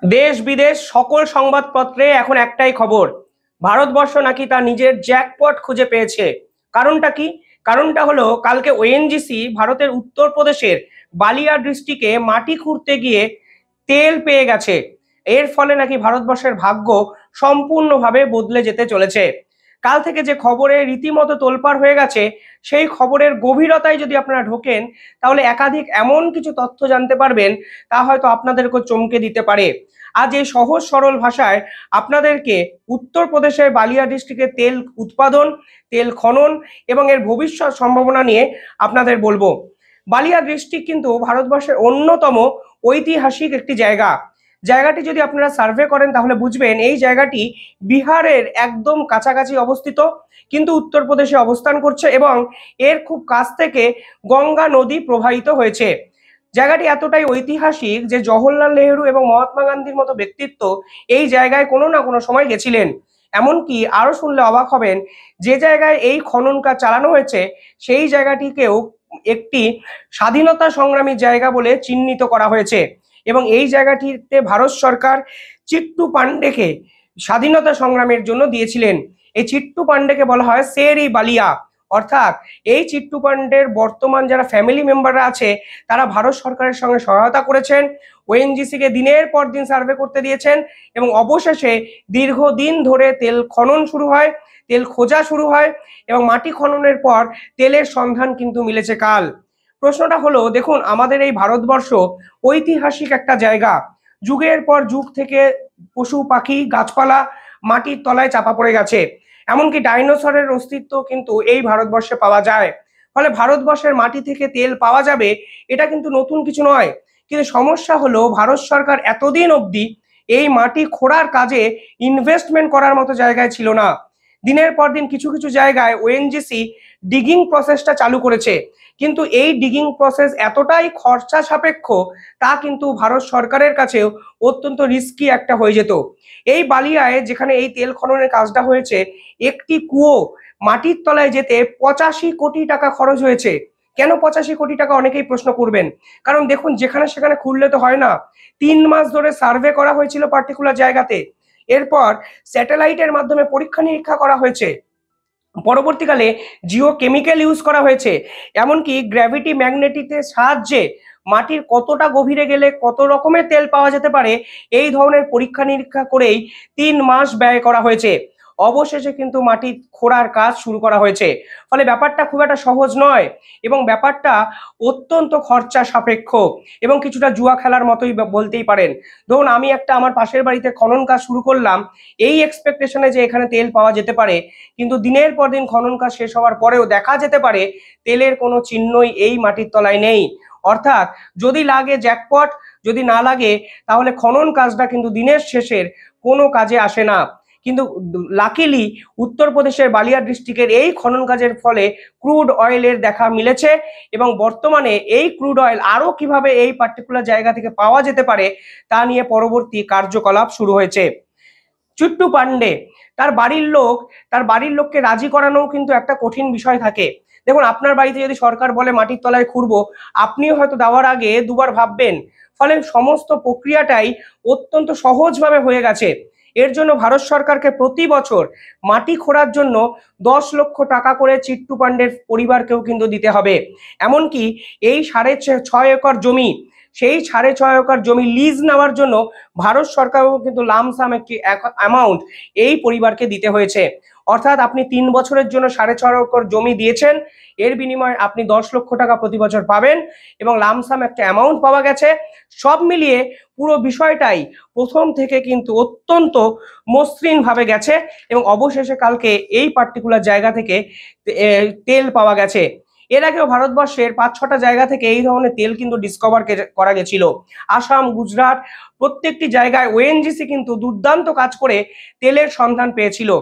দেশ বিদেশ সকল সংবাদপত্রে এখন একটাই খবর, ভারতবর্ষ নাকি তার নিজের জ্যাকপট খুঁজে পেয়েছে। কারণটা কি? কারণটা হলো কালকে ওএনজিসি ভারতের উত্তরপ্রদেশের বালিয়া ডিস্ট্রিক্টে মাটি খুঁড়তে গিয়ে তেল পেয়ে গেছে। এর ফলে নাকি ভারতবর্ষের ভাগ্য সম্পূর্ণভাবে বদলে যেতে চলেছে। কাল থেকে যে খবরে রীতিমতো তোলপাড় হয়ে গেছে, সেই খবরের গভীরতায় যদি আপনারা ঢোকেন তাহলে একাধিক এমন কিছু তথ্য জানতে পারবেন তা হয়তো আপনাদেরকে চমকে দিতে পারে। আজ এই সহজ সরল ভাষায় আপনাদেরকে উত্তরপ্রদেশের বালিয়া ডিস্ট্রিক্টের তেল উৎপাদন, তেল খনন এবং এর ভবিষ্যৎ সম্ভাবনা নিয়ে আপনাদের বলবো। বালিয়া ডিস্ট্রিক্ট কিন্তু ভারতবর্ষের অন্যতম ঐতিহাসিক একটি জায়গা। জায়গাটি যদি আপনারা সার্ভে করেন তাহলে বুঝবেন এই জায়গাটি বিহারের একদম কাছাকাছি অবস্থিত, কিন্তু উত্তরপ্রদেশে অবস্থান করছে এবং এর খুব কাছ থেকে গঙ্গা নদী প্রবাহিত হয়েছে। জায়গাটি এতটাই ঐতিহাসিক যে জওহরলাল নেহেরু এবং মহাত্মা গান্ধীর মতো ব্যক্তিত্ব এই জায়গায় কোনো না কোনো সময় গেছিলেন। এমনকি আরো শুনলে অবাক হবেন, যে জায়গায় এই খনন কাজ চালানো হয়েছে সেই জায়গাটিকেও একটি স্বাধীনতা সংগ্রামী জায়গা বলে চিহ্নিত করা হয়েছে এবং এই জায়গাটিতে ভারত সরকার চিট্টু পান্ডেকে স্বাধীনতা সংগ্রামের জন্য দিয়েছিলেন। এই চিট্টু পান্ডেকে বলা হয় শের-ই বালিয়া। অর্থাৎ এই চিট্টু পান্ডের বর্তমান যারা ফ্যামিলি মেম্বাররা আছে তারা ভারত সরকারের সঙ্গে সহায়তা করেছেন, ওএনজিসি কে দিনের পর দিন সার্ভে করতে দিয়েছেন এবং অবশেষে দীর্ঘদিন ধরে তেল খনন শুরু হয়, তেল খোঁজা শুরু হয় এবং মাটি খননের পর তেলের সন্ধান কিন্তু মিলেছে কাল। প্রশ্নটা হলো, দেখুন আমাদের এই ভারতবর্ষ ঐতিহাসিক একটা জায়গা, যুগের পর যুগ থেকে পশু পাখি গাছপালা মাটির তলায় চাপা পড়ে গেছে, এমনকি ডাইনোসরের অস্তিত্ব কিন্তু এই ভারতবর্ষে পাওয়া যায়। ফলে ভারতবর্ষের মাটি থেকে তেল পাওয়া যাবে এটা কিন্তু নতুন কিছু নয়। কিন্তু সমস্যা হলো ভারত সরকার এতদিন অবধি এই মাটি খোঁড়ার কাজে ইনভেস্টমেন্ট করার মতো জায়গায় ছিল না। দিনের পর দিন কিছু কিছু জায়গায় ওএনজিসি ডিগিং প্রসেসটা চালু করেছে, কিন্তু এই ডিগিং প্রসেস এতটাই খরচা সাপেক্ষ তা কিন্তু ভারত সরকারের কাছেও অত্যন্ত রিস্কি একটা হয়ে যেত। এই বালিয়ায় যেখানে এই তেল খননের কাজটা হয়েছে, একটি কুয়ো মাটির তলায় যেতে 85 কোটি টাকা খরচ হয়েছে। কেন 85 কোটি টাকা? অনেকেই প্রশ্ন করবেন। কারণ দেখুন, যেখানে সেখানে খুললে তো হয় না। 3 মাস ধরে সার্ভে করা হয়েছিল পার্টিকুলার জায়গাতে, এরপর স্যাটেলাইটের মাধ্যমে পরীক্ষা নিরীক্ষা করা হয়েছে, পরবর্তীকালে জিও কেমিক্যাল ইউজ করা হয়েছে, এমনকি গ্র্যাভিটি ম্যাগনেটিকের সাহায্যে মাটির কতটা গভীরে গেলে কত রকমের তেল পাওয়া যেতে পারে এই ধরনের পরীক্ষা নিরীক্ষা করেই 3 মাস ব্যয় করা হয়েছে। অবশেষে কিন্তু মাটি খোঁড়ার কাজ শুরু করা হয়েছে। ফলে ব্যাপারটা খুব একটা সহজ নয় এবং ব্যাপারটা অত্যন্ত খরচা সাপেক্ষ এবং কিছুটা জুয়া খেলার মতোই বলতেই পারেন। ধরুন আমি একটা আমার পাশের বাড়িতে খনন কাজ শুরু করলাম এই এক্সপেকটেশনে যে এখানে তেল পাওয়া যেতে পারে, কিন্তু দিনের পর দিন খনন কাজ শেষ হওয়ার পরেও দেখা যেতে পারে তেলের কোনো চিহ্নই এই মাটির তলায় নেই। অর্থাৎ যদি লাগে জ্যাকপট, যদি না লাগে তাহলে খনন কাজটা কিন্তু দিনের শেষের কোনো কাজে আসে না। কিন্তু লাকিলি উত্তরপ্রদেশের বালিয়া ডিস্ট্রিক্টের এই খনন কাজের ফলে ক্রুড অয়েলের দেখা মিলেছে এবং বর্তমানে এই ক্রুড অয়েল আরো কিভাবে এই পার্টিকুলার জায়গা থেকে পাওয়া যেতে পারে তা নিয়ে পরবর্তী কার্যকলাপ শুরু হয়েছে। চিট্টু পান্ডে তার বাড়ির লোককে রাজি করানোও কিন্তু একটা কঠিন বিষয় থাকে। দেখুন, আপনার বাড়িতে যদি সরকার বলে মাটির তলায় খুঁড়বো, আপনিও হয়তো দেওয়ার আগে দুবার ভাববেন। ফলে সমস্ত প্রক্রিয়াটাই অত্যন্ত সহজভাবে হয়ে গেছে। এর জন্য ভারত সরকারকে প্রতি বছর মাটি খোঁড়ার জন্য 10 লক্ষ টাকা করে চিট্টু পান্ডের পরিবারকেও কিন্তু দিতে হবে। এমনকি এই 6.5 একর জমি, সেই 6.5 একর জমি লিজ নেওয়ার জন্য ভারত সরকারও কিন্তু লামসাম একটি অ্যামাউন্ট এই পরিবারকে দিতে হয়েছে। অর্থাৎ আপনি 3 বছরের জন্য 6.5 একর জমি দিয়েছেন, এর বিনিময়ে আপনি 10 লক্ষ টাকা প্রতি বছর পাবেন এবং লামসাম একটা অ্যামাউন্ট পাওয়া গেছে। সব মিলিয়ে পুরো বিষয়টাই প্রথম থেকে কিন্তু অত্যন্ত মসৃণ ভাবে গেছে এবং অবশেষে কালকে এই পার্টিকুলার জায়গা থেকে তেল পাওয়া গেছে। এর আগেও ভারতবর্ষের 5-6টা জায়গা থেকে এই ধরনের তেল কিন্তু ডিসকভার করা গেছিল। আসাম, গুজরাট প্রত্যেকটি জায়গায় ওএনজিসি কিন্তু দুর্দান্ত কাজ করে তেলের সন্ধান পেয়েছিল।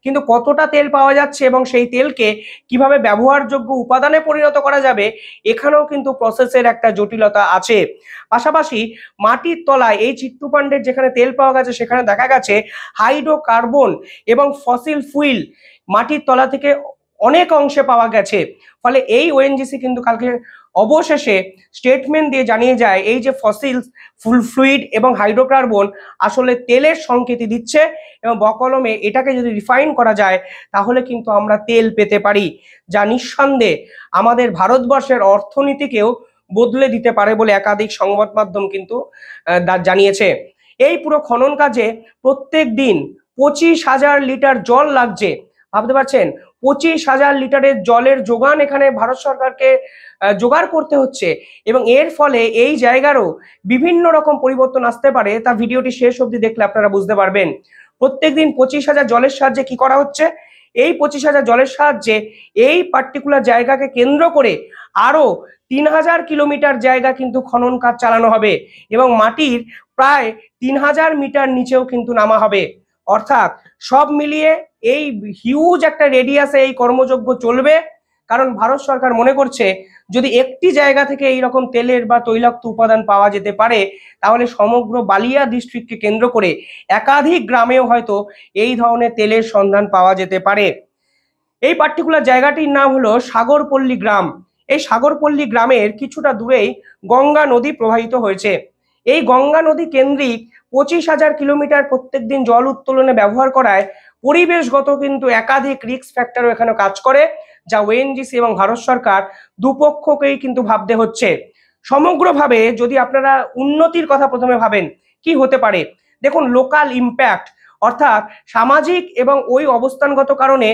কিন্তু কতটা তেল পাওয়া যাচ্ছে এবং সেই তেলকে কিভাবে ব্যবহারযোগ্য উপাদানে পরিণত করা যাবে, এখানেও কিন্তু প্রসেসের একটা জটিলতা আছে। পাশাপাশি মাটির তলায় এই চিট্টু পান্ডের যেখানে তেল পাওয়া গেছে সেখানে দেখা গেছে হাইড্রোকার্বন এবং ফসিল ফুয়েল মাটির তলা থেকে অনেক অংশে পাওয়া গেছে। ফলে এই ওএনজিসি কিন্তু কালকে অবশেষে স্টেটমেন্ট দিয়ে জানিয়ে যায় এই যে ফসিলস, ফ্লুইড এবং হাইড্রোকার্বন আসলে তেলের সংকেতই দিচ্ছে, এবং বকলমে এটাকে যদি রিফাইন করা যায় তাহলে কিন্তু আমরা তেল পেতে পারি, যা নিঃসন্দেহে আমাদের ভারতবর্ষের অর্থনীতিকেও বদলে দিতে পারে বলে একাধিক সংবাদ মাধ্যম কিন্তু জানিয়েছে। এই পুরো খনন কাজে প্রত্যেক দিন 25,000 লিটার জল লাগছে। ভাবতে পারছেন, 25,000 লিটারের জলের যোগান এখানে ভারত সরকারকে জোগাড় করতে হচ্ছে, এবং এর ফলে এই জায়গারও বিভিন্ন রকম পরিবর্তন আসতে পারে। তা ভিডিওটি শেষ অবধি দেখলে আপনারা বুঝতে পারবেন। প্রত্যেকদিন 25,000 জলের সাহায্যে কি করা হচ্ছে, এই 25,000 জলের সাহায্যে এই পার্টিকুলার জায়গাকে কেন্দ্র করে আরো 3,000 কিলোমিটার জায়গা কিন্তু খনন কাজ চালানো হবে, এবং মাটির প্রায় 3,000 মিটার নিচেও কিন্তু নামা হবে। অর্থাৎ সব মিলিয়ে এই হিউজ একটা রেডিয়াসে এই কর্মযজ্ঞ চলবে, কারণ ভারত সরকার মনে করছে যদি একটি জায়গা থেকে এইরকম তেলের বা তৈলাক্ত উপাদান পাওয়া যেতে পারে, তাহলে সমগ্র বালিয়া ডিস্ট্রিক্টকে কেন্দ্র করে একাধিক গ্রামেও হয়তো এই ধরনের তেলের সন্ধান পাওয়া যেতে পারে। এই পার্টিকুলার জায়গাটির নাম হলো সাগরপল্লী গ্রাম। এই সাগরপল্লী গ্রামের কিছুটা দূরেই গঙ্গা নদী প্রবাহিত হয়েছে। এই গঙ্গা নদী কেন্দ্রিক 25,000 কিলোমিটার প্রত্যেকদিন জল উত্তোলনে ব্যবহার করায় পরিবেশগত কিন্তু একাধিক রিস্ক ফ্যাক্টরও এখানে কাজ করে, যা ওএনজিসি এবং ভারত সরকার দুপক্ষকেই কিন্তু ভাবতে হচ্ছে। সমগ্রভাবে যদি আপনারা উন্নতির কথা প্রথমে ভাবেন, কি হতে পারে দেখুন, লোকাল ইম্প্যাক্ট, অর্থাৎ সামাজিক এবং ওই অবস্থানগত কারণে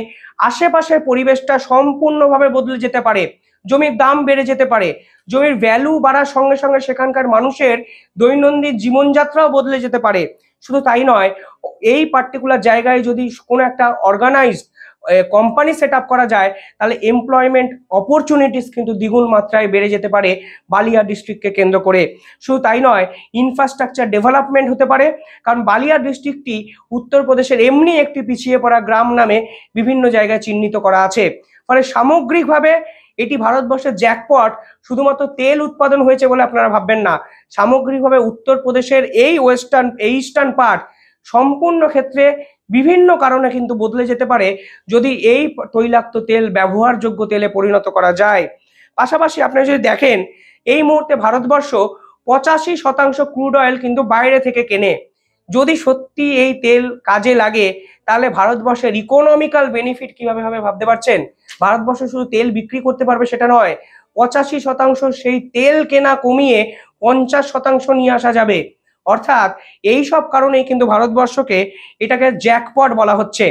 আশেপাশের পরিবেশটা সম্পূর্ণভাবে বদলে যেতে পারে। জমির দাম বেড়ে যেতে পারে, জমির ভ্যালু বাড়ার সঙ্গে সঙ্গে সেখানকার মানুষের দৈনন্দিন জীবনযাত্রাও বদলে যেতে পারে। শুধু তাই নয়, এই পার্টিকুলার জায়গায় যদি কোনো একটা অর্গানাইজড কোম্পানি সেট আপ করা যায়, তাহলে এমপ্লয়মেন্ট অপরচুনিটিস কিন্তু দ্বিগুণ মাত্রায় বেড়ে যেতে পারে বালিয়া ডিস্ট্রিক্টকে কেন্দ্র করে। শুধু তাই নয়, ইনফ্রাস্ট্রাকচার ডেভেলপমেন্ট হতে পারে, কারণ বালিয়া ডিস্ট্রিক্টটি উত্তরপ্রদেশের এমনি একটি পিছিয়ে পড়া গ্রাম নামে বিভিন্ন জায়গায় চিহ্নিত করা আছে। ফলে সামগ্রিকভাবে এটি ভারতবর্ষের জ্যাকপট। শুধুমাত্র তেল উৎপাদন হয়েছে বলে আপনারা ভাববেন না, সামগ্রিকভাবে উত্তরপ্রদেশের এই ইস্টার্ন পার্ট সম্পূর্ণ ক্ষেত্রে বিভিন্ন কারণে কিন্তু বদলে যেতে পারে যদি এই তৈলাক্ত তেল ব্যবহারযোগ্য তেলে পরিণত করা যায়। পাশাপাশি আপনারা যদি দেখেন, এই মুহূর্তে ভারতবর্ষ 85% ক্রুড অয়েল কিন্তু বাইরে থেকে কেনে। যদি সত্যি এই তেল কাজে লাগে, তাহলে ভারতবর্ষের ইকোনমিক্যাল বেনিফিট কিভাবে হবে ভাবতে পারছেন? ভারতবর্ষ শুধু তেল বিক্রি করতে পারবে সেটা নয়, 85% সেই তেল কেনা কমিয়ে 50% নিয়ে আসা যাবে। অর্থাৎ এই সব কারণেই কিন্তু ভারতবর্ষকে এটাকে জ্যাকপট বলা হচ্ছে।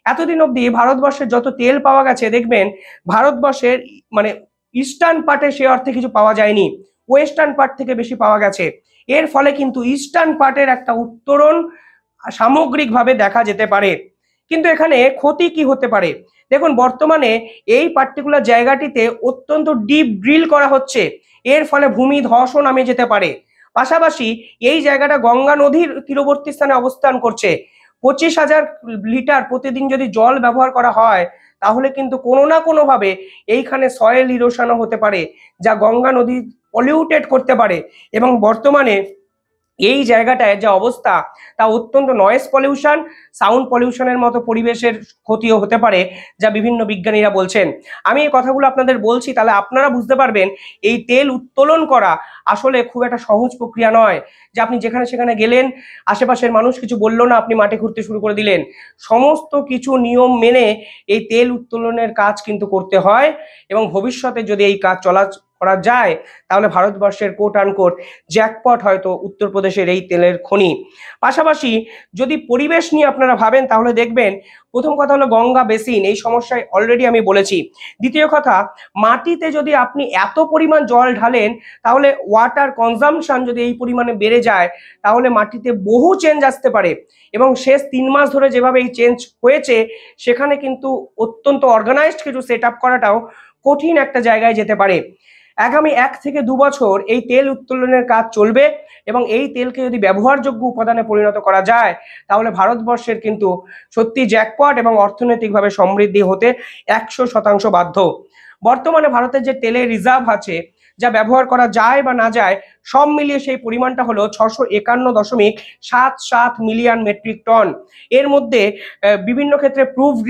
এতদিন অবধি ভারতবর্ষের যত তেল পাওয়া গেছে, দেখবেন ভারতবর্ষের মানে ইস্টার্ন পার্টে সে অর্থে কিছু পাওয়া যায়নি, ওয়েস্টার্ন পার্ট থেকে বেশি পাওয়া গেছে। এর ফলে কিন্তু ইস্টার্ন পার্টের একটা উত্তরণ সামগ্রিকভাবে দেখা যেতে পারে। কিন্তু এখানে ক্ষতি কি হতে পারে দেখুন, বর্তমানে এই পার্টিকুলার জায়গাটিতে অত্যন্ত ডিপ ড্রিল করা হচ্ছে, এর ফলে ভূমি ধসও নামে যেতে পারে। পাশাপাশি এই জায়গাটা গঙ্গা নদীর তীরবর্তী স্থানে অবস্থান করছে। 25,000 লিটার প্রতিদিন যদি জল ব্যবহার করা হয়, তাহলে কিন্তু কোনো না কোনোভাবে এইখানে সয়েল ইরোশনও হতে পারে, যা গঙ্গা নদী পলিউটেড করতে পারে। এবং বর্তমানে এই জায়গাটায় যে অবস্থা, তা অত্যন্ত নয়েজ পলিউশন, সাউন্ড পলিউশনের মতো পরিবেশের ক্ষতিও হতে পারে, যা বিভিন্ন বিজ্ঞানীরা বলছেন। আমি এই কথাগুলো আপনাদের বলছি, তাহলে আপনারা বুঝতে পারবেন এই তেল উত্তোলন করা আসলে খুব একটা সহজ প্রক্রিয়া নয়, যে আপনি যেখানে সেখানে গেলেন, আশেপাশের মানুষ কিছু বললো না, আপনি মাঠে ঘুরতে শুরু করে দিলেন। সমস্ত কিছু নিয়ম মেনে এই তেল উত্তোলনের কাজ কিন্তু করতে হয়, এবং ভবিষ্যতে যদি এই কাজ করা যায়, তাহলে ভারতবর্ষের কোট আনকোট জ্যাকপট হয়তো উত্তরপ্রদেশের এই তেলের খনি। পাশাপাশি যদি পরিবেশ নিয়ে আপনারা ভাবেন, তাহলে দেখবেন প্রথম কথা হলো গঙ্গা বেসিন, এই সমস্যায় অলরেডি আমি বলেছি। দ্বিতীয় কথা, মাটিতে যদি আপনি এত পরিমাণ জল ঢালেন, তাহলে ওয়াটার কনজাম্পশন যদি এই পরিমাণে বেড়ে যায়, তাহলে মাটিতে বহু চেঞ্জ আসতে পারে। এবং শেষ 3 মাস ধরে যেভাবে এই চেঞ্জ হয়েছে, সেখানে কিন্তু অত্যন্ত অর্গানাইজড কিছু সেট আপ করাটাও কঠিন একটা জায়গায় যেতে পারে। আগামী 1 থেকে 2 বছর এই তেল উত্তোলনের কাজ চলবে, এবং এই তেলকে যদি ব্যবহারযোগ্য উপাদানে পরিণত করা যায়, তাহলে ভারতবর্ষের কিন্তু সত্যি জ্যাকপট এবং অর্থনৈতিকভাবে সমৃদ্ধি হতে 100% বাধ্য। বর্তমানে ভারতের যে তেলের রিজার্ভ আছে, যা ব্যবহার করা যায় বা না যায়, সব মিলিয়ে সেই পরিমাণটা হলো 651.77 মিলিয়ন মেট্রিক টন। এর মধ্যে বিভিন্ন ক্ষেত্রে প্রুভড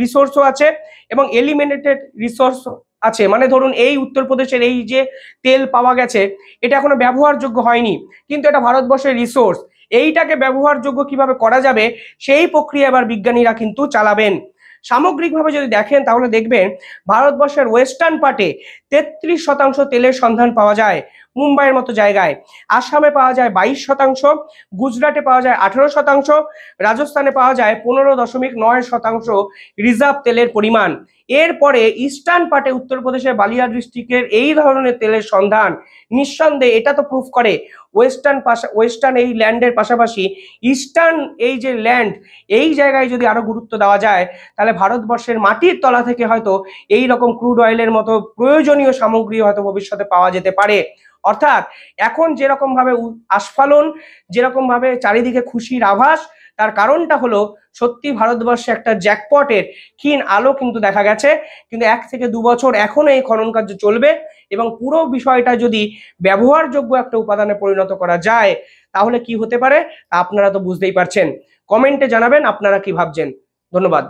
রিসোর্সও আছে এবং এলিমিনেটেড রিসোর্স আছে, মানে ধরুন এই উত্তরপ্রদেশের এই যে তেল পাওয়া গেছে, এটা এখনো ব্যবহারযোগ্য হয়নি, কিন্তু এটা ভারতবর্ষের রিসোর্স, এইটাকে ব্যবহারযোগ্য কিভাবে করা যাবে সেই প্রক্রিয়া এবার বিজ্ঞানীরা কিন্তু চালাবেন। সামগ্রিকভাবে যদি দেখেন তাহলে দেখবেন ভারতবর্ষের ওয়েস্টার্ন পার্টে 33% তেলের সন্ধান পাওয়া যায় মুম্বাইয়ের মতো জায়গায়, আসামে পাওয়া যায় 22%, গুজরাটে পাওয়া যায় 18%, রাজস্থানে পাওয়া যায় 15.9% রিজার্ভ তেলের পরিমাণ। এরপরে ইস্টার্ন পার্টে উত্তরপ্রদেশের বালিয়া ডিস্ট্রিক্টের এই ধরনের তেলের সন্ধান নিঃসন্দেহে এটা তো প্রুফ করে ওয়েস্টার্ন এই ল্যান্ডের পাশাপাশি ইস্টার্ন এই যে ল্যান্ড, এই জায়গায় যদি আরো গুরুত্ব দেওয়া যায় তাহলে ভারতবর্ষের মাটির তলা থেকে হয়তো এই রকম ক্রুড অয়েলের মতো প্রয়োজনীয় সামগ্রী হয়তো ভবিষ্যতে পাওয়া যেতে পারে। অর্থাৎ এখন যেরকম ভাবে আস্ফালন, যেরকম ভাবে চারিদিকে খুশির আভাস, তার কারণটা হলো সত্যি ভারতবর্ষে একটা জ্যাকপটের ক্ষীণ আলো কিন্তু দেখা গেছে। কিন্তু 1 থেকে 2 বছর এখনো এই খনন কার্য চলবে, এবং পুরো বিষয়টা যদি ব্যবহারযোগ্য একটা উপাদানে পরিণত করা যায় তাহলে কি হতে পারে তা আপনারা তো বুঝতেই পারছেন। কমেন্টে জানাবেন আপনারা কি ভাবছেন। ধন্যবাদ।